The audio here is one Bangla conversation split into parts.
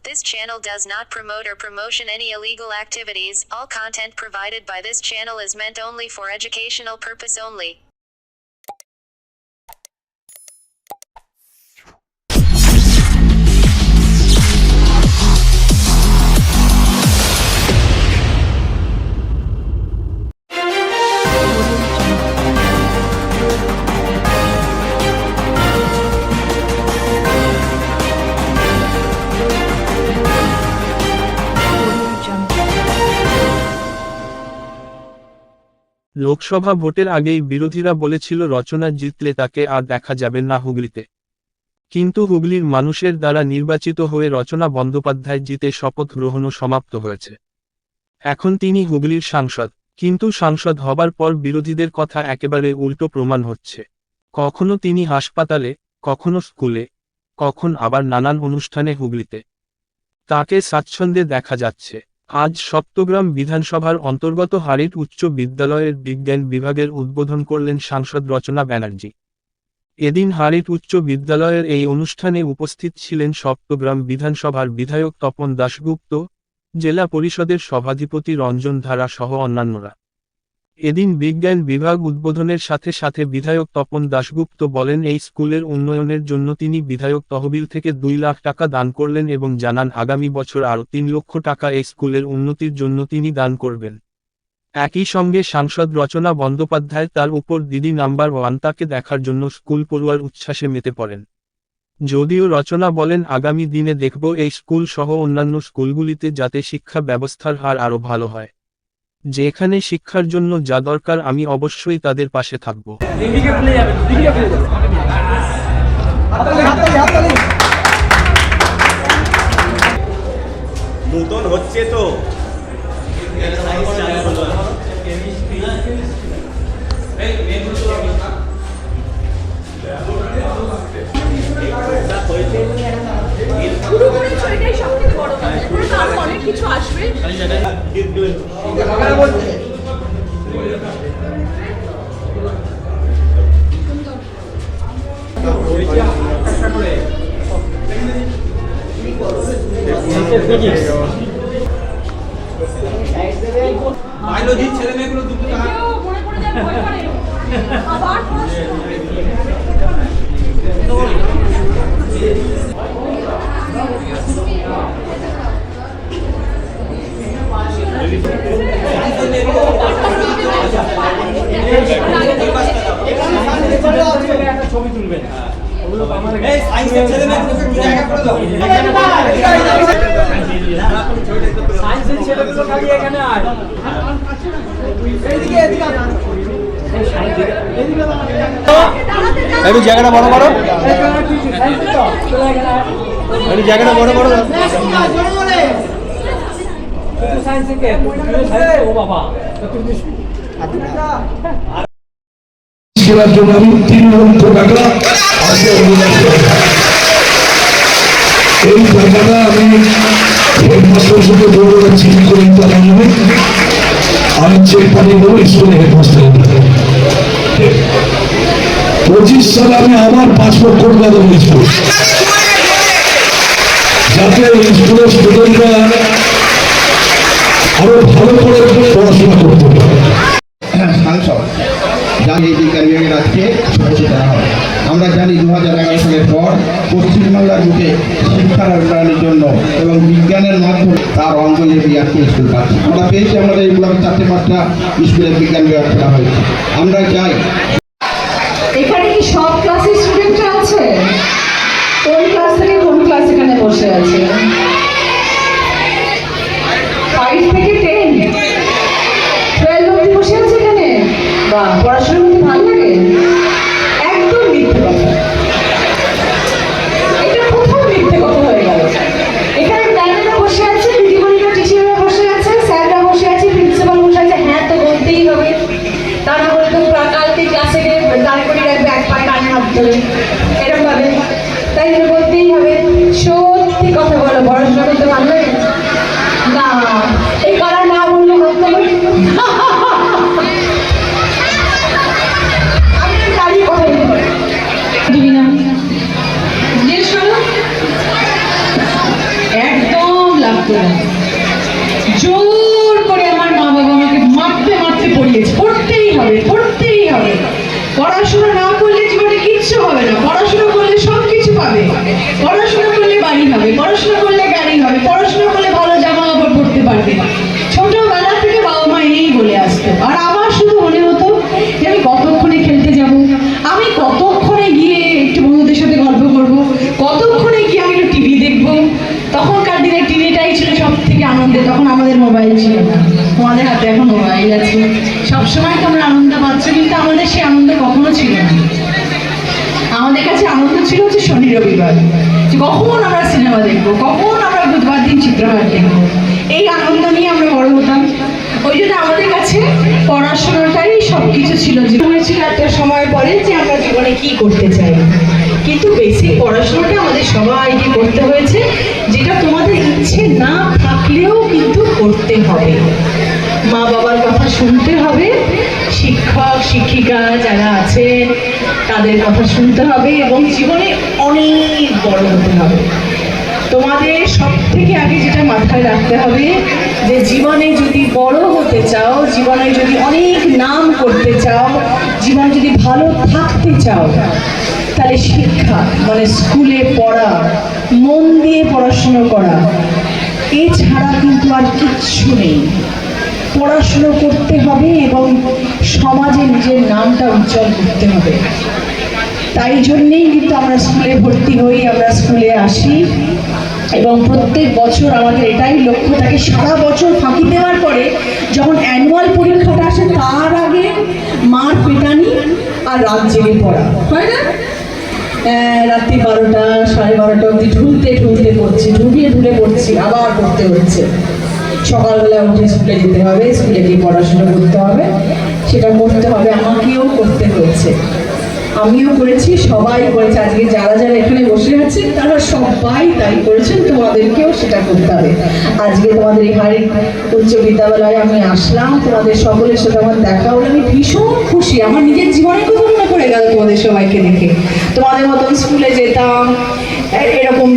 This channel does not promote or promotion any illegal activities. All content provided by this channel is meant only for educational purpose only. Lok Sabha ভোটের আগেই বিরোধীরা বলেছিল রচনা জিতলে তাকে আর দেখা যাবে না হুগলিতে। কিন্তু হুগলির মানুষের দ্বারা নির্বাচিত হয়ে রচনা বন্দ্যোপাধ্যায় জিতে শপথ গ্রহণও সমাপ্ত হয়েছে। এখন তিনি হুগলির সাংসদ, কিন্তু সাংসদ হবার পর বিরোধীদের কথা একেবারে উল্টো প্রমাণ হচ্ছে। কখনো তিনি হাসপাতালে, কখনো স্কুলে, কখন আবার নানান অনুষ্ঠানে হুগলিতে তাকে স্বাচ্ছন্দ্যে দেখা যাচ্ছে। আজ সপ্তগ্রাম বিধানসভার অন্তর্গত হারিট উচ্চ বিদ্যালয়ের বিজ্ঞান বিভাগের উদ্বোধন করলেন সাংসদ রচনা ব্যানার্জি। এদিন হারিট উচ্চ বিদ্যালয়ের এই অনুষ্ঠানে উপস্থিত ছিলেন সপ্তগ্রাম বিধানসভার বিধায়ক তপন দাশগুপ্ত, জেলা পরিষদের সভাধিপতি রঞ্জন ধারা সহ অন্যান্যরা। এদিন বিজ্ঞান বিভাগ উদ্বোধনের সাথে সাথে বিধায়ক তপন দাশগুপ্ত বলেন এই স্কুলের উন্নয়নের জন্য তিনি বিধায়ক তহবিল থেকে 2 লাখ টাকা দান করলেন এবং জানান আগামী বছর আরও 3 লক্ষ টাকা এই স্কুলের উন্নতির জন্য তিনি দান করবেন। একই সঙ্গে সাংসদ রচনা বন্দ্যোপাধ্যায় তার উপর দিদি নাম্বার 1 তাকে দেখার জন্য স্কুল পড়ুয়ার উচ্ছ্বাসে মেতে পড়েন। যদিও রচনা বলেন আগামী দিনে দেখব এই স্কুল সহ অন্যান্য স্কুলগুলিতে যাতে শিক্ষা ব্যবস্থার হার আরও ভালো হয়। যেখানে শিক্ষার জন্য যা দরকার আমি অবশ্যই তাদের পাশে থাকব। নতুন হচ্ছে তো অনেক কিছু আসবে। বায়োলজি ছেলে মেয়েগুলো দুটো ছবি তুলবেন। সায়েন্সের ছেলে মেয়েগুলোকে একটু জায়গা করে দাও। সায়েন্সের ছেলেগুলো খালি এখানে আয়। এইদিকে এইদিকে একটু জায়গাটা বড় বড়, একটু জায়গাটা বড় বড়। খেলার জন্য আমি 3 লক্ষ টাকা এই টাকাটা আমি হেডমাস্টারের সাথে বলবো চেক করে দিতে পারবো। আমি চেক পাঠিয়ে দেবো স্কুলে হেডমাস্টার। 25 সালে আমি আমার পাসপোর্ট করে দেবো স্কুল, যাতে স্কুলের স্টুডেন্টরা আরো ভালো করে পড়াশোনা করতে পারে। সাংসদ জানি এই বিজ্ঞান বিভাগের আজকে শপথ দেওয়া হয়। আমরা জানি 2011 সালের পর পশ্চিমবাংলার বুকে শিক্ষার উন্নয়নের জন্য এবং বিজ্ঞানের মাধ্যমে তার অঞ্চলে বিআরকে স্কুল পাচ্ছি আমরা পেয়েছি। আমাদের এই ব্লকে 4টা স্কুলে বিজ্ঞান বিভাগ খোলা হয়েছে। আমরা চাই এখানে কি সব ক্লাসের স্টুডেন্টরা আছে? কোন ক্লাস থেকে কোন ক্লাস এখানে বসে আছে? 5 থেকে 10, 12 অবধি বসে আছে এখানে। বা পড়াশোনা করতে ভালো লাগে? একদম মিথ্যে কথা। এটা প্রথম মিথ্যে কথা হয়ে গেল। এখানে ম্যাডামরা বসে আছে, দিদিমণিরা টিচাররা বসে আছে, স্যাররা বসে আছে, প্রিন্সিপাল বসে আছে। হ্যাঁ তো বলতেই হবে, তা না বলে তো কালকে ক্লাসে গিয়ে দাঁড় করে রাখবে এক পায়ে কানে হাত ধরে এরকম ভাবে। তাই বলতেই হবে সত্যি কথা বলো, পড়াশোনা করতে ভালো লাগে না? এই কারা না বললে বলতে হবে। আমি দাঁড়িয়ে কথা বলতে দিবি না, জিজ্ঞেস করো একদম লাগতো না। জোর করে আমার মা বাবা আমাকে মারতে মারতে পড়িয়েছে, পড়তেই হবে পড়তেই হবে, পড়াশোনা না করলে জীবনে কিচ্ছু হবে না, পড়াশোনা করলে সব কিছু পাবে, পড়াশোনা করলে বাড়ি হবে, পড়াশোনা করলে গাড়ি হবে, পড়াশোনা করলে ভালো জামা কাপড় পরতে পারবে। ছোটবেলা থেকে বাবা মা এই বলে আসতো। আর আমার শুধু মনে হতো যে আমি কতক্ষণে খেলতে যাব, আমি কতক্ষণে গিয়ে একটু বন্ধুদের সাথে গল্প করব, কতক্ষণে গিয়ে আমি একটু টিভি দেখবো। তখনকার দিনে টিভিটাই ছিল সব থেকে আনন্দের, তখন আমাদের মোবাইল ছিল না, তোমাদের হাতে এখন মোবাইল আছে, সবসময় তোমরা আনন্দ পাচ্ছ, কিন্তু আমাদের সে আনন্দ কখনো ছিল না। আমাদের কাছে আনন্দ ছিল হচ্ছে শনি রবিবার, যে কখন আমরা সিনেমা দেখবো, কখন আমরা বুধবার দিন চিত্রহার দেখবো, এই আনন্দ নিয়ে আমরা বড় হতাম। ওই জন্য আমাদের কাছে পড়াশোনাটাই সব কিছু ছিল। জীবনে ছিল একটা সময় পরে যে আমরা জীবনে কি করতে চাই, কিন্তু বেসিক পড়াশোনাটা আমাদের সবাইকে করতে হয়েছে, যেটা তোমাদের ইচ্ছে না থাকলেও কিন্তু করতে হবে। মা বাবার কথা শুনতে হবে, শিক্ষক শিক্ষিকা যারা আছেন তাদের কথা শুনতে হবে, এবং জীবনে অনেক বড় হতে হবে। তোমাদের সব থেকে আগে যেটা মাথায় রাখতে হবে যে জীবনে যদি বড় হতে চাও, জীবনে যদি অনেক নাম করতে চাও, জীবনে যদি ভালো থাকতে চাও, তাহলে শিক্ষা মানে স্কুলে পড়া, মন দিয়ে পড়াশুনো করা, এছাড়া কিন্তু আর কিচ্ছু নেই। পড়াশুনো করতে হবে এবং সমাজে নিজের নামটা উজ্জ্বল করতে হবে। তাই জন্যেই কিন্তু আমরা স্কুলে ভর্তি হই, আমরা স্কুলে আসি, এবং প্রত্যেক বছর আমাদের এটাই লক্ষ্য থাকে, সারা বছর ফাঁকি দেওয়ার পরে যখন অ্যানুয়াল পরীক্ষাটা আসে তার আগে মার পেটানি আর রাত জেগে পড়া, হয় না? রাত্রি 12টা 12:30 অবধি ঢুলতে ঢুলতে পড়ছি, ঢুলিয়ে ঢুলে পড়ছি, আবার পড়তে হচ্ছে। সকালবেলা উঠে স্কুলে যেতে হবে, স্কুলে গিয়ে পড়াশোনা করতে হবে, সেটা করতে হবে, আমাকেও করতে হয়েছে, আমিও করেছি, সবাই করেছে। আজকে যারা যারা এখানে বসে আছে তারা সবাই তাই করেছেন, তোমাদেরকেও সেটা করতে হবে। আজকে তোমাদের এই হাড়ি উচ্চ বিদ্যালয়ে আমি আসলাম, তোমাদের সকলের সাথে আমার দেখা হলো, আমি ভীষণ খুশি, আমার নিজের জীবনের কথা মনে পড়ে গেল তোমাদের সবাইকে দেখে। তোমাদের মতন স্কুলে যেতাম, এরকম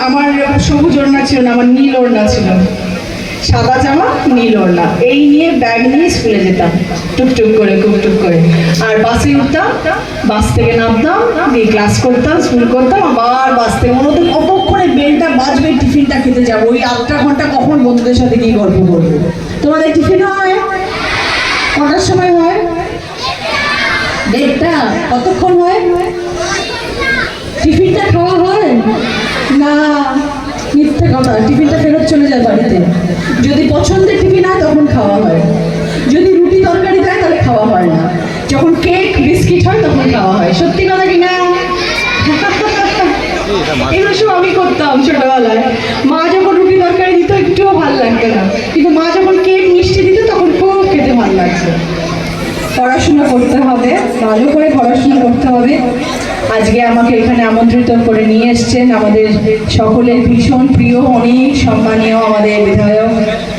আমার সবুজ ওড়না ছিল না, আমার নীল ওড়না ছিল, সাদা জামা নীল ওড়না, এই নিয়ে ব্যাগ নিয়ে স্কুলে যেতাম টুকটুক করে টুকটুক করে, আর বাসে উঠতাম, বাস থেকে নামতাম, দিয়ে ক্লাস করতাম, স্কুল করতাম, আবার বাস থেকে মনে হতো কতক্ষণে বেলটা বাজবে টিফিনটা খেতে যাবো, ওই 8টা ঘন্টা কখন বন্ধুদের সাথে গিয়ে গল্প করবো। তোমাদের টিফিন হয় কটার সময় হয়? 1:30। কতক্ষণ হয়? টিফিনটা খাওয়া হয় না? মিথ্যে কথা, টিফিনটা ফেরত চলে যায় বাড়িতে। যদি পছন্দের টিফিন হয় তখন খাওয়া হয়, যদি রুটি তরকারি দেয় তাহলে খাওয়া হয় না, যখন কেক বিস্কিট হয় তখন খাওয়া হয়। সত্যি কথা কি না? এগুলো সব আমি করতাম ছোটবেলায়। মা যখন রুটি তরকারি দিত একটুও ভালো লাগতো না, কিন্তু মা যখন কেক মিষ্টি দিত তখন খুব খেতে ভালো লাগতো। পড়াশোনা করতে হবে, ভালো করে পড়াশোনা করতে হবে। আজকে আমাকে এখানে আমন্ত্রিত করে নিয়ে এসছেন আমাদের সকলের ভীষণ প্রিয়, অনেক সম্মানীয় আমাদের বিধায়ক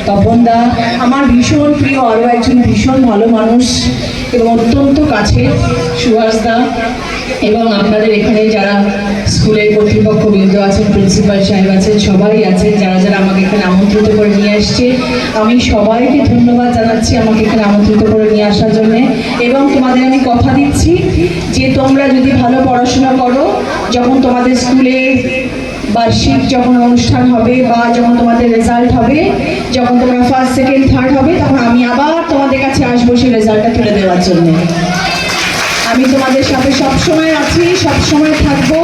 তপনদা, আমার ভীষণ প্রিয় আরও একজন ভীষণ ভালো মানুষ এবং অত্যন্ত কাছে সুভাষদা, এবং আপনাদের এখানে যারা স্কুলের কর্তৃপক্ষবৃন্দ আছেন, প্রিন্সিপাল সাহেব আছেন, সবাই আছেন, যারা যারা আমাকে এখানে আমন্ত্রিত করে নিয়ে আসছে, আমি সবাইকে ধন্যবাদ জানাচ্ছি আমাকে এখানে আমন্ত্রিত করে নিয়ে আসার জন্য। এবং তোমাদের আমি কথা দিচ্ছি যে তোমরা যদি ভালো পড়াশোনা করো, যখন তোমাদের স্কুলে বার্ষিক যখন অনুষ্ঠান হবে বা যখন তোমাদের রেজাল্ট হবে, যখন তোমরা ফার্স্ট সেকেন্ড থার্ড হবে, তখন আমি আবার তোমাদের কাছে আসবো সেই রেজাল্টটা তুলে দেওয়ার জন্য। আমি তোমাদের সাথে সবসময় আছি, সবসময় থাকবো,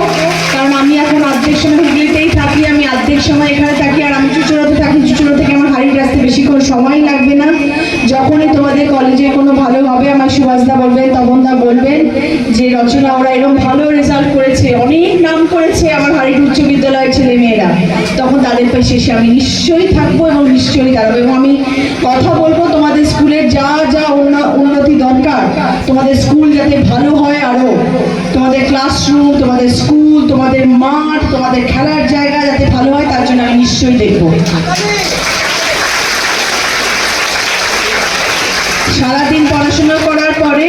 কারণ আমি এখন অর্ধেক সময় হুগলিতেই থাকি, আমি অর্ধেক সময় এখানে থাকি, আর আমি চুচুড়াতে থাকি। চুচুড়া থেকে আমার হারিয়ে আসতে বেশিক্ষণ সময় লাগবে না। যখনই তোমাদের কলেজে কোনো ভালো হবে, আমার সুভাষদা বলবেন, তপনদা বলবেন যে রচনা ওরা এরকম ভালো রেজাল্ট করেছে, অনেক নাম করেছে আমার হারিয়ে উচ্চ বিদ্যালয়ের ছেলে মেয়েরা, তখন তাদের পাশে এসে আমি নিশ্চয়ই থাকবো এবং নিশ্চয়ই দাঁড়াবো, এবং আমি কথা বলবো তোমাদের স্কুলের যা যা উন্নতি দরকার, তোমাদের স্কুল যাতে ভালো হয়, আরো তোমাদের ক্লাসরুম, তোমাদের স্কুল, তোমাদের মাঠ, তোমাদের খেলার জায়গা যাতে ভালো হয়, তার জন্য আমি নিশ্চয়ই দেখবো। সারাদিন পড়াশোনা করার পরে,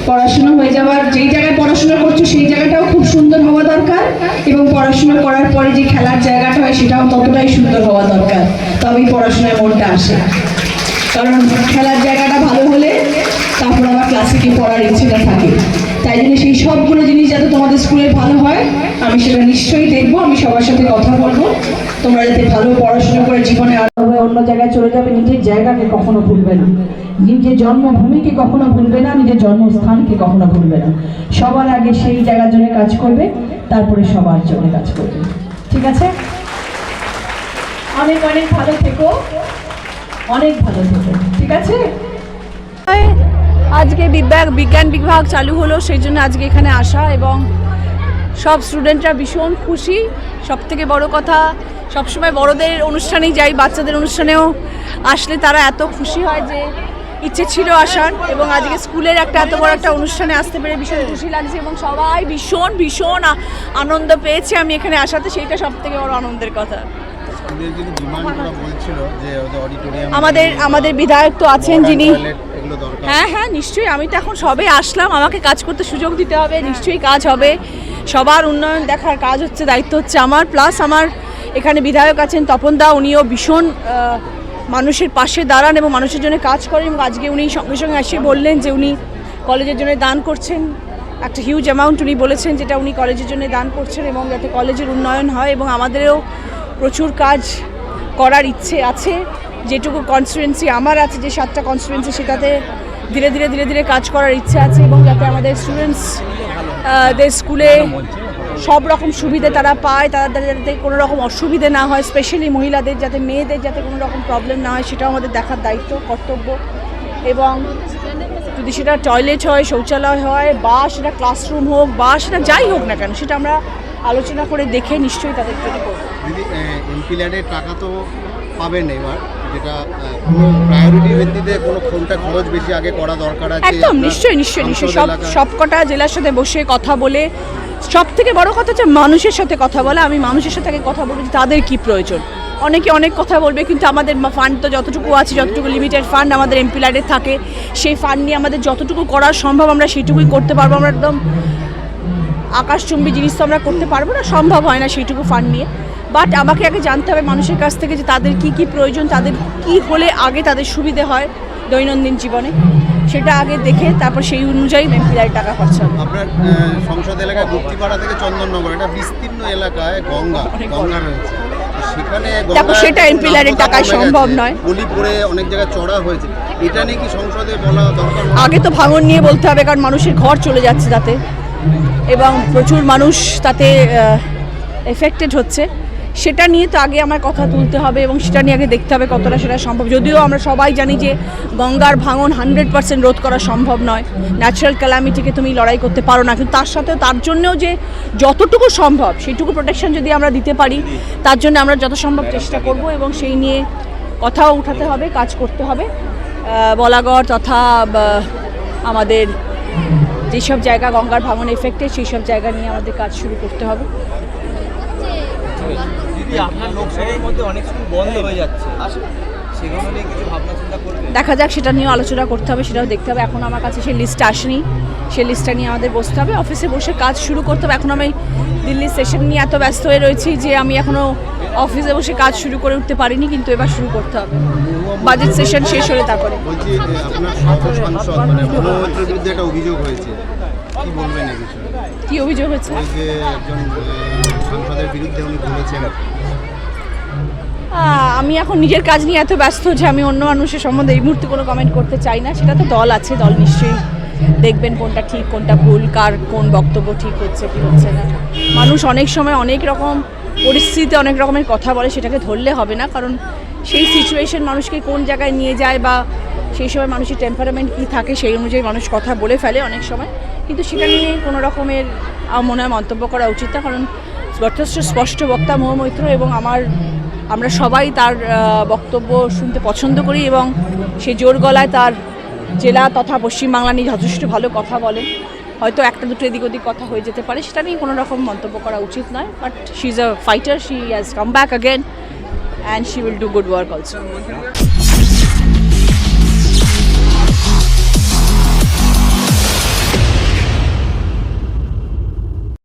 পড়াশোনা হয়ে যাওয়ার যেই জায়গায় পড়াশোনা করছো সেই জায়গাটাও খুব সুন্দর হওয়া দরকার। দরকার এবং পড়াশোনা করার পরে যে খেলার জায়গাটা হয় সেটাও ততটাই সুন্দর হওয়া দরকার, তবেই পড়াশোনায় মনটা আসে। কারণ খেলার জায়গাটা ভালো হলে তারপর আমার ক্লাসে গিয়ে পড়ার ইচ্ছেটা থাকে। তাই জন্য সেই সবগুলো জিনিস যাতে তোমাদের স্কুলে ভালো হয় আমি সেটা নিশ্চয়ই দেখবো, আমি সবার সাথে কথা বলবো, তোমরা যাতে ভালো পড়াশোনা করে জীবনে আরো অন্য জায়গায় চলে যাবে। নিজের জায়গাকে কখনো ভুলবে না, নিজের জন্মভূমিকে কখনো ভুলবে না, নিজের জন্মস্থানকে কখনো ভুলবে না। সবার আগে সেই জায়গার জন্য কাজ করবে, তারপরে সবার জন্য কাজ করবে। ঠিক আছে? অনেক অনেক ভালো থেকো, অনেক ভালো থেকো। ঠিক আছে? আজকে বিজ্ঞান বিভাগ চালু হলো, সেই জন্য আজকে এখানে আসা, এবং সব স্টুডেন্টরা ভীষণ খুশি। সব থেকে বড় কথা, সবসময় বড়দের অনুষ্ঠানেই যাই, বাচ্চাদের অনুষ্ঠানেও আসলে তারা এত খুশি হয় যে ইচ্ছে ছিল আসার, এবং আজকে স্কুলের একটা এত বড় একটা অনুষ্ঠানে আসতে পেরে ভীষণ খুশি লাগছে, এবং সবাই ভীষণ ভীষণ আনন্দ পেয়েছে আমি এখানে আসাতে, সেইটা সব থেকে বড় আনন্দের কথা। আমাদের বিধায়ক তো আছেন যিনি, হ্যাঁ নিশ্চয়ই, আমি তো এখন সবে আসলাম, আমাকে কাজ করতে সুযোগ দিতে হবে, নিশ্চয়ই কাজ হবে। সবার উন্নয়ন দেখার কাজ হচ্ছে, দায়িত্ব হচ্ছে আমার। প্লাস আমার এখানে বিধায়ক আছেন তপন দা, উনিও ভীষণ মানুষের পাশে দাঁড়ান এবং মানুষের জন্য কাজ করেন, এবং আজকে উনি সঙ্গে সঙ্গে এসে বললেন যে উনি কলেজের জন্য দান করছেন, একটা হিউজ অ্যামাউন্ট উনি বলেছেন যেটা উনি কলেজের জন্য দান করছেন, এবং যাতে কলেজের উন্নয়ন হয়। এবং আমাদেরও প্রচুর কাজ করার ইচ্ছে আছে, যেটুকু কনস্টিটুয়েন্সি আমার আছে, যে 7টা কনস্টিটুয়েন্সি, সেটাতে ধীরে ধীরে কাজ করার ইচ্ছে আছে, এবং যাতে আমাদের স্টুডেন্টসদের স্কুলে সব রকম সুবিধে তারা পায়, তাদের যাতে কোনো রকম অসুবিধে না হয়, স্পেশালি মহিলাদের, যাতে মেয়েদের যাতে কোনো রকম প্রবলেম না হয়, সেটাও আমাদের দেখার দায়িত্ব, কর্তব্য। এবং যদি সেটা টয়লেট হয়, শৌচালয় হয়, বা সেটা ক্লাসরুম হোক, বা সেটা যাই হোক না কেন, সেটা আমরা আলোচনা করে দেখে নিশ্চয়ই তাদের জন্য করব। দিদি, এমপি ল্যাডের টাকা তো পাবেন এবার, যেটা কোনো প্রায়োরিটি ভিত্তিতে কোনো কোনটা খরচ বেশি আগে করা দরকার আছে? একদম নিশ্চয়ই সবকটা জেলার সাথে বসে কথা বলে, সব থেকে বড় কথা হচ্ছে মানুষের সাথে কথা বলা। আমি মানুষের সাথে আগে কথা বলবো যে তাদের কি প্রয়োজন। অনেকে অনেক কথা বলবে, কিন্তু আমাদের ফান্ড তো যতটুকু আছে, যতটুকু লিমিটেড ফান্ড আমাদের এমপি ল্যাডের থাকে, সেই ফান্ড নিয়ে আমাদের যতটুকু করা সম্ভব আমরা সেইটুকুই করতে পারবো। আমরা একদম আকাশচুম্বী জিনিস তো আমরা করতে পারবো না, সম্ভব হয় না সেইটুকু ফান্ড নিয়ে। বাট আমাকে আগে জানতে হবে মানুষের কাছ থেকে যে তাদের কি প্রয়োজন, তাদের কি হলে আগে তাদের সুবিধে হয় দৈনন্দিন জীবনে, সেটা আগে দেখে তারপর সেই অনুযায়ী এমপিআর টাকা খরচা হবে। আপনার সংসদ এলাকা গুপ্তিপাড়া থেকে চন্দননগর, এটা বিস্তীর্ণ এলাকায় গঙ্গা রয়েছে, সেখানে দেখো সেটা এমপিআর টাকায় সম্ভব নয়, গলি পড়ে অনেক জায়গায় চড়া হয়েছে, এটা নিয়ে কি সংসদে বলা দরকার? আগে তো ভাঙন নিয়ে বলতে হবে, কারণ মানুষের ঘর চলে যাচ্ছে তাতে, এবং প্রচুর মানুষ তাতে এফেক্টেড হচ্ছে। সেটা নিয়ে তো আগে আমার কথা তুলতে হবে, এবং সেটা নিয়ে আগে দেখতে হবে কতটা সেটা সম্ভব। যদিও আমরা সবাই জানি যে গঙ্গার ভাঙন 100% রোধ করা সম্ভব নয়, ন্যাচারাল ক্যালামিটিকে তুমি লড়াই করতে পারো না, কিন্তু তার সাথেও তার জন্যও যে যতটুকু সম্ভব সেইটুকু প্রোটেকশন যদি আমরা দিতে পারি, তার জন্য আমরা যত সম্ভব চেষ্টা করব, এবং সেই নিয়ে কথাও উঠাতে হবে, কাজ করতে হবে। বলাগড় তথা আমাদের যেসব জায়গা গঙ্গার ভাঙন এফেক্টেড, সেই সব জায়গা নিয়ে আমাদের কাজ শুরু করতে হবে। আপনার লোকসভার মধ্যে অনেক স্কুল বন্ধ হয়ে যাচ্ছে, সেগুলো নিয়ে কিছু ভাবনা চিন্তা করবেন? দেখা যাক, সেটা নিয়েও আলোচনা করতে হবে, সেটাও দেখতে হবে। এখন আমার কাছে সেই লিস্ট আসেনি, সেই লিস্টটা নিয়ে আমাদের বসতে হবে, অফিসে বসে কাজ শুরু করতে হবে। এখন আমি দিল্লির সেশন নিয়ে এত ব্যস্ত হয়ে রয়েছি যে আমি এখনও অফিসে বসে কাজ শুরু করে উঠতে পারিনি, কিন্তু এবার শুরু করতে হবে, বাজেট সেশন শেষ হলে তারপরে। বলছি, আপনার সাংসদ মানে মনোমৈত্রের বিরুদ্ধে একটা অভিযোগ হয়েছে, কি বলবেন এই বিষয়ে? কি অভিযোগ হয়েছে? ওই যে একজন সাংসদের বিরুদ্ধে উনি বলেছেন। আমি এখন নিজের কাজ নিয়ে এত ব্যস্ত যে আমি অন্য মানুষের সম্বন্ধে এই মুহূর্তে কোনো কমেন্ট করতে চাই না। সেটা তো দল আছে, দল নিশ্চয়ই দেখবেন কোনটা ঠিক কোনটা ভুল, কার কোন বক্তব্য ঠিক হচ্ছে কি হচ্ছে না। মানুষ অনেক সময় অনেক রকম পরিস্থিতিতে অনেক রকমের কথা বলে, সেটাকে ধরলে হবে না, কারণ সেই সিচুয়েশন মানুষকে কোন জায়গায় নিয়ে যায়, বা সেই সময় মানুষের টেম্পারামেন্ট কী থাকে, সেই অনুযায়ী মানুষ কথা বলে ফেলে অনেক সময়। কিন্তু সেটা নিয়ে কোনো রকমের মনে হয় মন্তব্য করা উচিত না, কারণ যথেষ্ট স্পষ্ট বক্তা মৌমৈত্র, এবং আমরা সবাই তার বক্তব্য শুনতে পছন্দ করি, এবং সে জোর গলায় তার জেলা তথা পশ্চিমবাংলা নিয়ে যথেষ্ট ভালো কথা বলেন। হয়তো একটা দুটো এদিক ওদিক কথা হয়ে যেতে পারে, সেটা নিয়ে কোনো রকম মন্তব্য করা উচিত নয়। But she is a fighter, she has come back again and she will do good work also.